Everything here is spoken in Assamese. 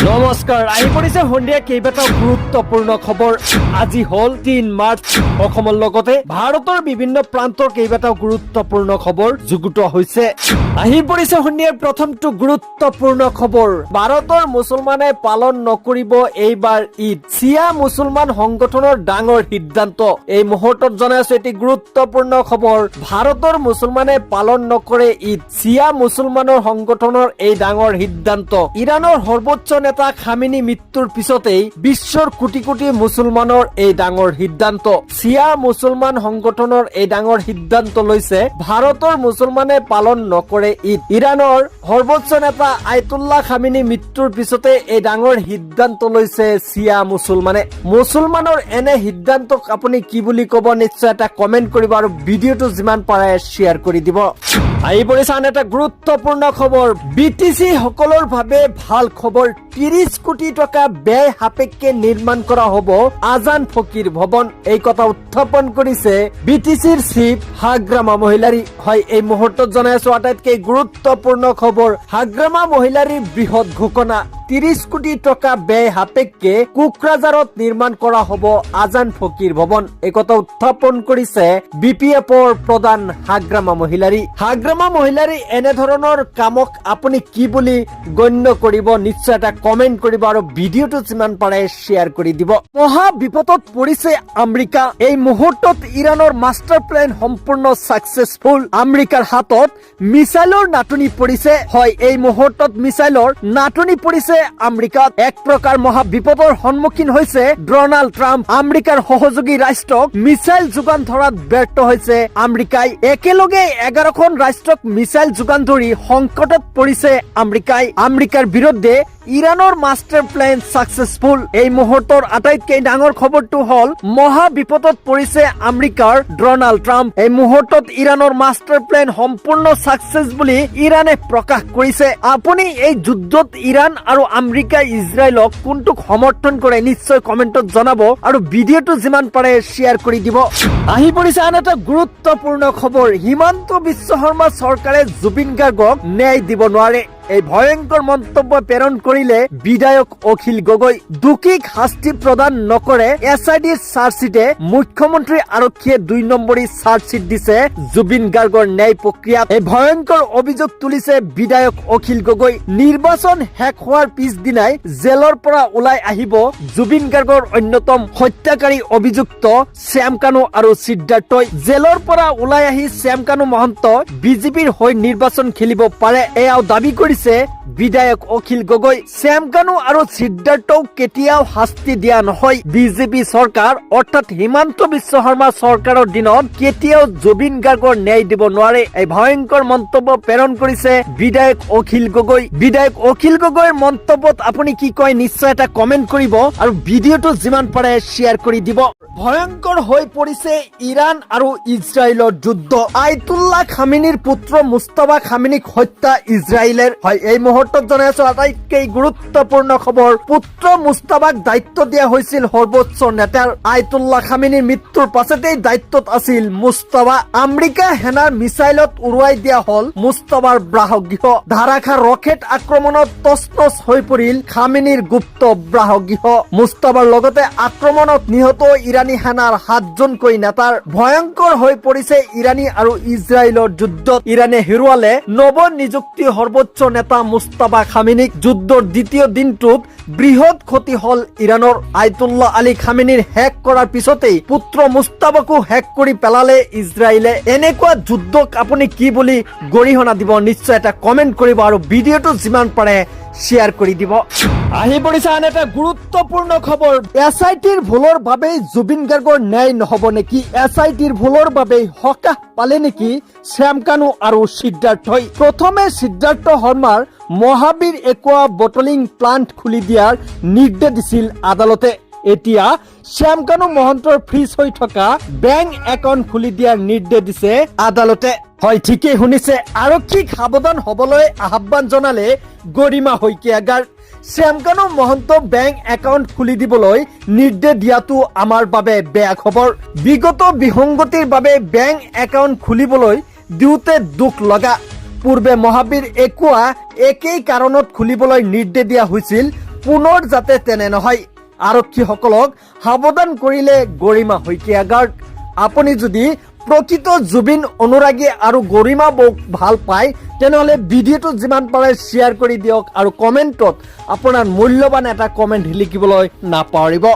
নমস্কাৰ আহি পৰিছে সন্ধিয়া কেইবাটাও গুৰুত্বপূৰ্ণ খবৰ। আজি হল ৩ মাৰ্চ। অসমৰ লগতে ভাৰতৰ বিভিন্ন প্ৰান্তৰ কেইবাটাও গুৰুত্বপূৰ্ণ খবৰ যুগুতোৱা হৈছে। আহি পৰিছে সন্ধিয়াৰ প্ৰথমটো গুৰুত্বপূৰ্ণ খবৰ। ভাৰতৰ মুছলমানে পালন নকৰিব এইবাৰ ঈদ। চিয়া মুছলমান সংগঠনৰ ডাঙৰ সিদ্ধান্ত। এই মুহূৰ্তত জনাই আছো এটি গুৰুত্বপূৰ্ণ খবৰ। ভাৰতৰ মুছলমানে পালন নকৰে ঈদ। চিয়া মুছলমানৰ সংগঠনৰ এই ডাঙৰ সিদ্ধান্ত। ইৰানৰ সৰ্বোচ্চ নেতা খামেনি মৃত্যুৰ পিছতেই বিশ্বৰ কোটি কোটি মুছলমানৰ এই ডাঙৰ সিদ্ধান্ত। চিয়া মুছলমান সংগঠনৰ এই ডাঙৰ সিদ্ধান্ত লৈছে ভাৰতৰ মুছলমানে পালন নকৰে ঈদ। ইৰানৰ সৰ্বোচ্চ নেতা আয়াতুল্লাহ খামেনি মৃত্যুৰ পিছতে এই ডাঙৰ সিদ্ধান্ত লৈছে চিয়া মুছলমানে। মুছলমানৰ এনে সিদ্ধান্তক আপুনি কি বুলি কব, নিশ্চয় এটা কমেন্ট কৰিব আৰু ভিডিঅটো যিমান পাৰে শ্বেয়াৰ কৰি দিব। আহি পৰিছে আন এটা গুৰুত্বপূৰ্ণ খবৰ। বিটিচি সকলৰ বাবে ভাল খবৰ। ৩০ কোটি টকা ব্যয় সাপেক্ষে নিৰ্মাণ কৰা হব আজান ফকিৰ ভৱন। এই কথা উত্থাপন কৰিছে বিটিচিৰ চিফ হাগ্ৰামা মহিলাৰী। হয়, এই মুহূৰ্তত জনাই আছো আটাইতকৈ গুৰুত্বপূৰ্ণ খবৰ। হাগ্ৰামা মহিলাৰীৰ বৃহৎ ঘোষণা। ৩০ কোটি টকা ব্যয় সাপেক্ষে কোকৰাঝাৰত নিৰ্মাণ কৰা হব আজান ফকিৰ ভৱন। এই কথা উত্থাপন কৰিছে বিপিএফৰ প্ৰধান হাগ্ৰামা মহিলাৰী। হাগ্ৰামা মহিলাৰী এনেধৰণৰ কামক আপুনি কি বুলি গণ্য কৰিব, নিশ্চয় এটা কমেন্ট কৰিব আৰু ভিডিঅটো যিমান পাৰে শ্বেয়াৰ কৰি দিব। মহা বিপদত পৰিছে আমেৰিকা। এই মুহূৰ্তত ইৰানৰ মাষ্টাৰ প্লেন সম্পূৰ্ণ ছাকচেছফুল। আমেৰিকাৰ হাতত মিছাইলৰ নাটনি পৰিছে। হয়, এই মুহূৰ্তত মিছাইলৰ নাটনি পৰিছে আমেৰিকাত। এক প্ৰকাৰ মহা বিপদৰ সন্মুখীন হৈছে ডনাল্ড ট্ৰাম্প। আমেৰিকাৰ সহযোগী ৰাষ্ট্ৰক মিছাইল যোগান ধৰাত ব্যৰ্থ হৈছে আমেৰিকাই। একেলগে 11খন ৰাষ্ট্ৰক মিছাইল যোগান ধৰি সংকটত পৰিছে আমেৰিকাই। আমেৰিকাৰ বিৰুদ্ধে ইৰানৰ মাষ্টাৰ প্লেন ছাকচেছফুল। এই মুহূৰ্তৰ আটাইতকৈ ডাঙৰ খবৰটো হল মহা বিপদত পৰিছে আমেৰিকাৰ ডনাল্ড ট্ৰাম্প। এই মুহূৰ্তত ইৰানৰ মাষ্টাৰ প্লেন সম্পূৰ্ণ ছাকচেছ বুলি ইৰাণে প্ৰকাশ কৰিছে। আপুনি এই যুদ্ধত ইৰাণ আৰু আমেৰিকা ইজৰাইলক কোনটোক সমৰ্থন কৰে নিশ্চয় কমেন্টত জনাব আৰু ভিডিঅটো যিমান পাৰে শ্বেয়াৰ কৰি দিব। আহি পৰিছে আন এটা গুৰুত্বপূৰ্ণ খবৰ। হিমন্ত বিশ্ব শৰ্মা চৰকাৰে জুবিন গাৰ্গক ন্যায় দিব নোৱাৰে। এই ভয়ংকৰ মন্তব্য প্ৰেৰণ কৰিলে বিধায়ক অখিল গগৈ। দোষীক শাস্তি প্ৰদান নকৰে এছআইডিৰ চাৰ্জশ্বিটে। মুখ্যমন্ত্ৰী আৰক্ষীয়ে 2 নম্বৰী চাৰ্জশ্বিট দিছে জুবিন গাৰ্গৰ ন্যায় প্ৰক্ৰিয়াত। এই ভয়ংকৰ অভিযোগ তুলিছে বিধায়ক অখিল গগৈ। নিৰ্বাচন শেষ হোৱাৰ পিছদিনাই জেলৰ পৰা ওলাই আহিব জুবিন গাৰ্গৰ অন্যতম হত্যাকাৰী অভিযুক্ত শ্যাম কানু আৰু সিদ্ধাৰ্থই। জেলৰ পৰা ওলাই আহি শ্যাম কানু মহন্ত বিজেপিৰ হৈ নিৰ্বাচন খেলিব পাৰে, এয়াও দাবী কৰিছে বিধায়ক অখিল গগৈ। শ্যাম কানু আৰু সিদ্ধাৰ্থক কেতিয়াও শাস্তি দিয়া নহয়। বিজেপি চৰকাৰ অৰ্থাৎ হিমন্ত বিশ্ব শৰ্মা চৰকাৰৰ দিনত কেতিয়াও জুবিন গাৰ্গৰ ন্যায় দিব নোৱাৰে। এই ভয়ংকৰ মন্তব্য প্ৰেৰণ কৰিছে বিধায়ক অখিল গগৈ। বিধায়ক অখিল গগৈৰ মন্তব্যত আপুনি কি কয় নিশ্চয় এটা কমেন্ট কৰিব আৰু ভিডিঅটো যিমান পাৰে শ্বেয়াৰ কৰি দিব। ভয়ংকৰ হৈ পৰিছে ইৰাণ আৰু ইজৰাইলৰ যুদ্ধ। আয়াতুল্লাহ খামেনিৰ পুত্ৰ মুস্তাফা খামেনিক হত্যা ইজৰাইলৰ। হয়, এই মুহূৰ্তত জনাই আছো আটাইতকৈ গুৰুত্বপূৰ্ণ খবৰ। পুত্ৰ মুস্তাফাক দায়িত্ব দিয়া হৈছিল সৰ্বোচ্চ নেতাৰ। আয়াতুল্লাহ খামেনিৰ মৃত্যুৰ পাছতেই দায়িত্বত আছিল মুস্তাফা। আমেৰিকা সেনাৰ মিছাইলত উৰুৱাই দিয়া হল মুস্তাফাৰ বাসগৃহ। ধাৰাসাৰ ৰকেট আক্ৰমণত তছনছ হৈ পৰিল খামেনিৰ গুপ্ত বাসগৃহ। মুস্তাফাৰ লগতে আক্ৰমণত নিহত ইৰাণী সেনাৰ 7জনকৈ নেতাৰ। ভয়ংকৰ হৈ পৰিছে ইৰাণী আৰু ইজৰাইলৰ যুদ্ধত। ইৰাণে হেৰুৱালে নৱ নিযুক্তি সৰ্বোচ্চ নেতা মুস্তাফা খামেনিক। যুদ্ধৰ দ্বিতীয় দিনটোত বৃহৎ ক্ষতি হল ইৰাণৰ। আয়াতুল্লাহ আলী খামেনিৰ শেষ কৰাৰ পিছতেই পুত্ৰ মুস্তাফাকো শেষ কৰি পেলালে ইজৰাইলে। এনেকুৱা যুদ্ধক আপুনি কি বুলি গৰিহণা দিব নিশ্চয় এটা কমেন্ট কৰিব আৰু ভিডিঅটো যিমান পাৰে শ্বেয়াৰ কৰি দিব। আহি পৰিছে আন এটা গুৰুত্বপূৰ্ণ খবৰ। এছআইটিৰ ভুলৰ বাবেই জুবিন গাৰ্গৰ ন্যায় নহব নেকি? এছআইটিৰ ভুলৰ বাবেই সকাহ পালে নেকি শ্যাম কানু আৰু সিদ্ধাৰ্থই? প্ৰথমে সিদ্ধাৰ্থ শৰ্মাৰ মহাবীৰ একুৱা বটলিং প্লান্ট খুলি দিয়াৰ নিৰ্দেশ দিছিল আদালতে। এতিয়া শ্যাম কানু মহন্তৰ ফ্ৰিজ হৈ থকা বেংক একাউণ্ট খুলি দিয়াৰ নিৰ্দেশ দিছে আদালতে। হয়, ঠিকেই শুনিছে। আৰক্ষীক সাৱধান হবলৈ আহ্বান জনালে গৰিমা শইকীয়াগাৰ। শ্যাম কানু মহন্ত বেংক একাউণ্ট খুলি দিবলৈ নিৰ্দেশ দিয়াটো আমাৰ বাবে বেয়া খবৰ। বিগত বিসংগতিৰ বাবে বেংক একাউণ্ট খুলিবলৈ দিওঁতে দুখ লগা। পূৰ্বে মহাবীৰ একুৱা একেই কাৰণত খুলিবলৈ নিৰ্দেশ দিয়া হৈছিল। পুনৰ যাতে তেনে নহয়। আৰক্ষীসকলক সাৱধান কৰিলে গৰিমা শইকীয়া গাৰ্গ। আপুনি যদি প্ৰকৃত জুবিন অনুৰাগী আৰু গৰিমা বৌক ভাল পায় তেনেহ'লে ভিডিঅ'টো যিমান পাৰে শ্বেয়াৰ কৰি দিয়ক আৰু কমেণ্টত আপোনাৰ মূল্যৱান এটা কমেণ্ট লিখিবলৈ নাপাহৰিব।